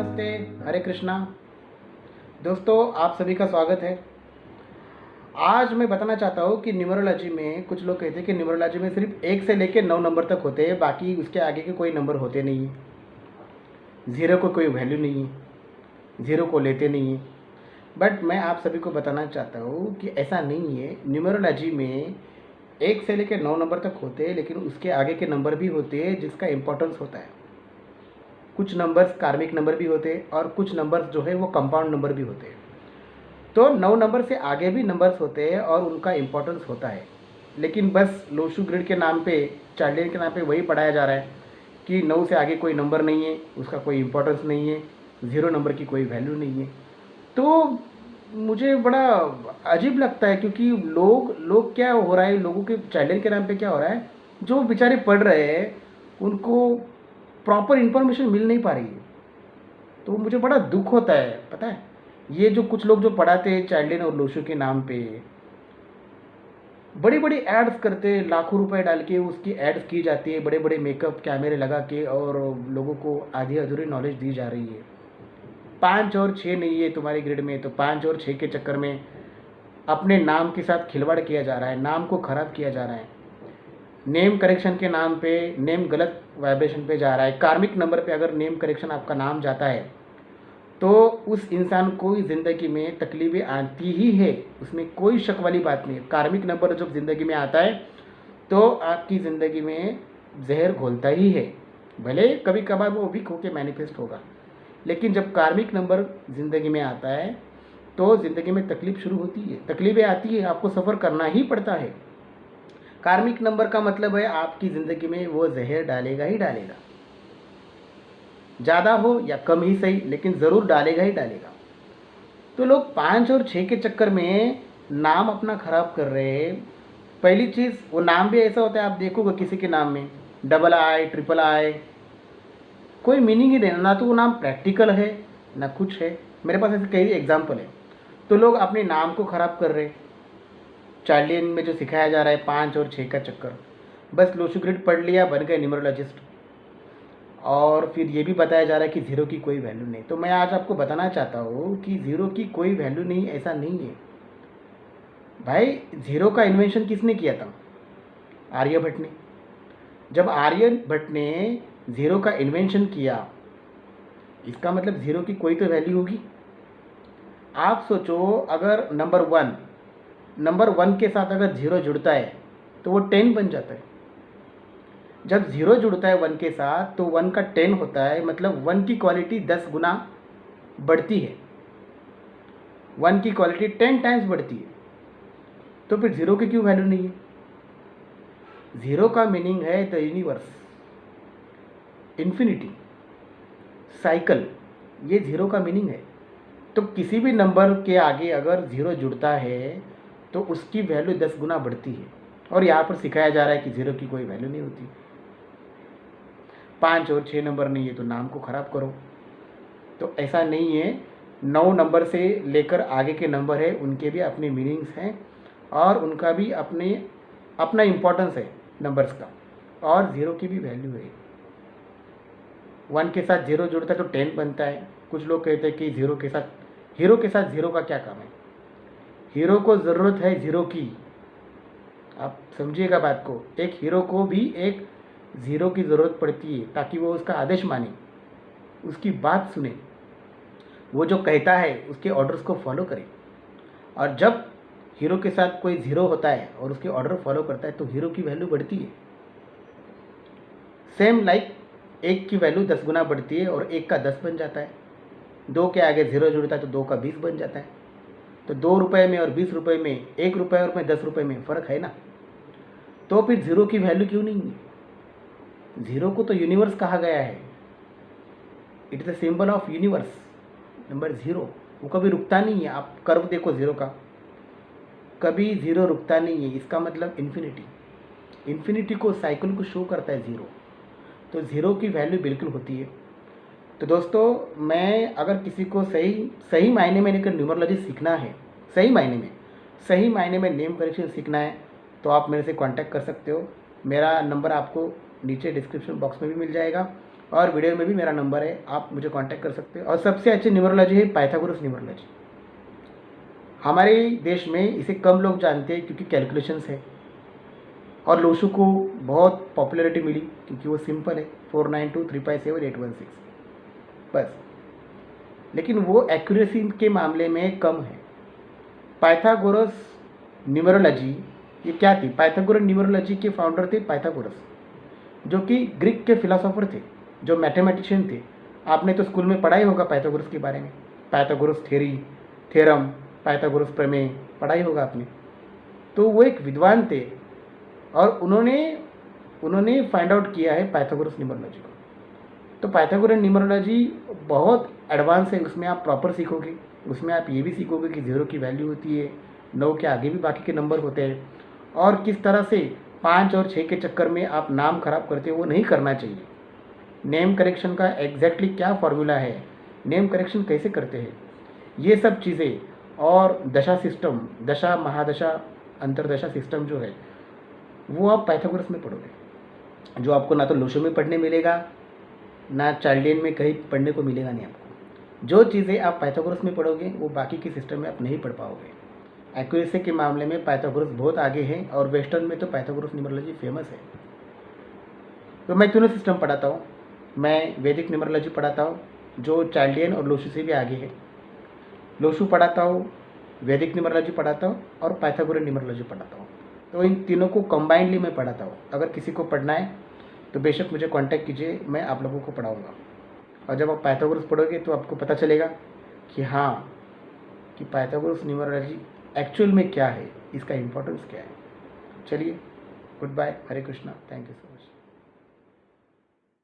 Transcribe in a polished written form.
नमस्ते, हरे कृष्णा। दोस्तों, आप सभी का स्वागत है। आज मैं बताना चाहता हूँ कि न्यूमरोलॉजी में कुछ लोग कहते हैं कि न्यूमरोलॉजी में सिर्फ 1 से लेकर 9 नंबर तक होते हैं, बाकी उसके आगे के कोई नंबर होते नहीं हैं। ज़ीरो को कोई वैल्यू नहीं है, ज़ीरो को लेते नहीं हैं। बट मैं आप सभी को बताना चाहता हूँ कि ऐसा नहीं है। न्यूमरोलॉजी में 1 से लेकर 9 नंबर तक होते हैं, लेकिन उसके आगे के नंबर भी होते हैं जिसका इम्पोर्टेंस होता है। कुछ नंबर्स कार्मिक नंबर भी होते हैं और कुछ नंबर्स जो है वो कंपाउंड नंबर भी होते हैं। तो 9 नंबर से आगे भी नंबर्स होते हैं और उनका इम्पोर्टेंस होता है, लेकिन बस लोशू ग्रिड के नाम पे, चार्लियन के नाम पे वही पढ़ाया जा रहा है कि 9 से आगे कोई नंबर नहीं है, उसका कोई इम्पोर्टेंस नहीं है, 0 नंबर की कोई वैल्यू नहीं है। तो मुझे बड़ा अजीब लगता है, क्योंकि लोग क्या हो रहा है, लोगों के चार्लियन के नाम पे क्या हो रहा है, जो बेचारे पढ़ रहे हैं उनको प्रॉपर इन्फॉर्मेशन मिल नहीं पा रही है। तो मुझे बड़ा दुख होता है, पता है। ये जो कुछ लोग जो पढ़ाते हैं चाइल्डलाइन और लोशो के नाम पे, बड़ी बड़ी एड्स करते हैं, लाखों रुपए डाल के उसकी एड्स की जाती है, बड़े बड़े मेकअप कैमरे लगा के, और लोगों को आधी अधूरी नॉलेज दी जा रही है। 5 और 6 नहीं है तुम्हारी ग्रिड में, तो 5 और 6 के चक्कर में अपने नाम के साथ खिलवाड़ किया जा रहा है, नाम को ख़राब किया जा रहा है। नेम करेक्शन के नाम पे नेम गलत वाइब्रेशन पे जा रहा है। कार्मिक नंबर पे अगर नेम करेक्शन आपका नाम जाता है तो उस इंसान को ज़िंदगी में तकलीफ़ें आती ही है, उसमें कोई शक वाली बात नहीं है। कार्मिक नंबर जब ज़िंदगी में आता है तो आपकी ज़िंदगी में जहर घोलता ही है, भले कभी कभार वो वीक होकर मैनिफेस्ट होगा, लेकिन जब कार्मिक नंबर ज़िंदगी में आता है तो ज़िंदगी में तकलीफ़ शुरू होती है, तकलीफ़ें आती है, आपको सफ़र करना ही पड़ता है। कार्मिक नंबर का मतलब है आपकी ज़िंदगी में वो जहर डालेगा ही डालेगा, ज़्यादा हो या कम ही सही, लेकिन ज़रूर डालेगा ही डालेगा। तो लोग 5 और 6 के चक्कर में नाम अपना ख़राब कर रहे हैं। पहली चीज़, वो नाम भी ऐसा होता है, आप देखोगे किसी के नाम में डबल आई, ट्रिपल आई, कोई मीनिंग ही नहीं, ना तो वो नाम प्रैक्टिकल है ना कुछ है। मेरे पास ऐसे कई एग्जाम्पल है। तो लोग अपने नाम को ख़राब कर रहे हैं। चार्लियन में जो सिखाया जा रहा है 5 और 6 का चक्कर, बस लोशू ग्रिड पढ़ लिया, बन गए न्यूमरोलॉजिस्ट, और फिर ये भी बताया जा रहा है कि ज़ीरो की कोई वैल्यू नहीं। तो मैं आज आपको बताना चाहता हूँ कि ज़ीरो की कोई वैल्यू नहीं, ऐसा नहीं है भाई। ज़ीरो का इन्वेंशन किसने किया था? आर्यभट्ट ने। जब आर्यभट्ट ने ज़ीरो का इन्वेंशन किया, इसका मतलब ज़ीरो की कोई तो वैल्यू होगी। आप सोचो, अगर नंबर वन के साथ अगर ज़ीरो जुड़ता है तो वो 10 बन जाता है। जब ज़ीरो जुड़ता है 1 के साथ तो 1 का 10 होता है, मतलब 1 की क्वालिटी 10 गुना बढ़ती है, 1 की क्वालिटी 10 टाइम्स बढ़ती है। तो फिर ज़ीरो की क्यों वैल्यू नहीं है? ज़ीरो का मीनिंग है द यूनिवर्स, इन्फिनिटी, साइकिल, ये ज़ीरो का मीनिंग है। तो किसी भी नंबर के आगे अगर ज़ीरो जुड़ता है तो उसकी वैल्यू 10 गुना बढ़ती है, और यहाँ पर सिखाया जा रहा है कि ज़ीरो की कोई वैल्यू नहीं होती। 5 और 6 नंबर नहीं है तो नाम को ख़राब करो, तो ऐसा नहीं है। 9 नंबर से लेकर आगे के नंबर है, उनके भी अपने मीनिंग्स हैं और उनका भी अपना इम्पोर्टेंस है नंबर्स का, और ज़ीरो की भी वैल्यू है। 1 के साथ ज़ीरो जुड़ता है तो 10 बनता है। कुछ लोग कहते हैं कि हीरो के साथ ज़ीरो का क्या काम है? हीरो को ज़रूरत है ज़ीरो की, आप समझिएगा बात को। एक हीरो को भी एक ज़ीरो की ज़रूरत पड़ती है ताकि वो उसका आदेश माने, उसकी बात सुने, वो जो कहता है उसके ऑर्डर्स को फॉलो करे। और जब हीरो के साथ कोई ज़ीरो होता है और उसके ऑर्डर फॉलो करता है तो हीरो की वैल्यू बढ़ती है। सेम लाइक 1 की वैल्यू 10 गुना बढ़ती है और 1 का 10 बन जाता है। 2 के आगे ज़ीरो जुड़ता है तो 2 का 20 बन जाता है। तो 2 रुपये में और 20 रुपये में, 1 रुपये और में 10 रुपये में फ़र्क है ना। तो फिर ज़ीरो की वैल्यू क्यों नहीं है? ज़ीरो को तो यूनिवर्स कहा गया है, it is the symbol of universe. Number zero वो कभी रुकता नहीं है। आप कर्व देखो ज़ीरो का, कभी ज़ीरो रुकता नहीं है, इसका मतलब इन्फिनिटी को, साइकिल को शो करता है ज़ीरो। तो ज़ीरो की वैल्यू बिल्कुल होती है। तो दोस्तों, मैं अगर किसी को सही मायने में लेकर न्यूमरोलॉजी सीखना है, सही मायने में नेम करेक्शन सीखना है, तो आप मेरे से कांटेक्ट कर सकते हो। मेरा नंबर आपको नीचे डिस्क्रिप्शन बॉक्स में भी मिल जाएगा, और वीडियो में भी मेरा नंबर है, आप मुझे कांटेक्ट कर सकते हैं। और सबसे अच्छी न्यूमरोलॉजी है पाइथागोरस न्यूमरोलॉजी। हमारे देश में इसे कम लोग जानते हैं क्योंकि कैलकुलेशंस है, और लोशू को बहुत पॉपुलैरिटी मिली क्योंकि वो सिंपल है, 492357 816 बस। लेकिन वो एक्यूरेसी के मामले में कम है। पाइथागोरस न्यूमरोलॉजी ये क्या थी? पाइथागोरस न्यूमरोलॉजी के फाउंडर थे पाइथागोरस, जो कि ग्रीक के फिलोसोफर थे, जो मैथमेटिशियन थे। आपने तो स्कूल में पढ़ा ही होगा पाइथागोरस के बारे में, पाइथागोरस थ्योरी, थ्योरम, पाइथागोरस प्रमेय पढ़ा ही होगा आपने। तो वो एक विद्वान थे और उन्होंने फाइंड आउट किया है पाइथागोरस न्यूमरोलॉजी को। तो पाइथागोरस न्यूमरोलॉजी बहुत एडवांस है, उसमें आप प्रॉपर सीखोगे। उसमें आप ये भी सीखोगे कि 0 की वैल्यू होती है, 9 के आगे भी बाकी के नंबर होते हैं, और किस तरह से 5 और 6 के चक्कर में आप नाम खराब करते हो, वो नहीं करना चाहिए। नेम करेक्शन का एग्जैक्टली क्या फॉर्मूला है, नेम करेक्शन कैसे करते हैं, ये सब चीज़ें, और दशा सिस्टम, दशा महादशा अंतरदशा सिस्टम जो है वो आप पाइथागोरस में पढ़ोगे, जो आपको ना तो लोशो में पढ़ने मिलेगा, ना चाइल्डियन में कहीं पढ़ने को मिलेगा नहीं आपको। जो चीज़ें आप पाइथागोरस में पढ़ोगे वो बाकी के सिस्टम में आप नहीं पढ़ पाओगे। एक्यूरेसी के मामले में पाइथागोरस बहुत आगे है, और वेस्टर्न में तो पाइथागोरस न्यूमरोलॉजी फेमस है। तो मैं तीनों सिस्टम पढ़ाता हूँ। मैं वैदिक न्यूमरोलॉजी पढ़ाता हूँ जो चाइल्डियन और लोशू से भी आगे है, लोशू पढ़ाता हूँ, वैदिक न्यूमरोलॉजी पढ़ाता हूँ, और पाइथागोरस न्यूमरोलॉजी पढ़ाता हूँ। तो इन तीनों को कंबाइंडली मैं पढ़ाता हूँ। अगर किसी को पढ़ना है तो बेशक मुझे कांटेक्ट कीजिए, मैं आप लोगों को पढ़ाऊँगा। और जब आप पाइथागोरस पढ़ोगे तो आपको पता चलेगा कि हाँ, कि पाइथागोरस न्यूमरोलॉजी एक्चुअल में क्या है, इसका इम्पोर्टेंस क्या है। चलिए, good bye, Hare Krishna, thank you so much.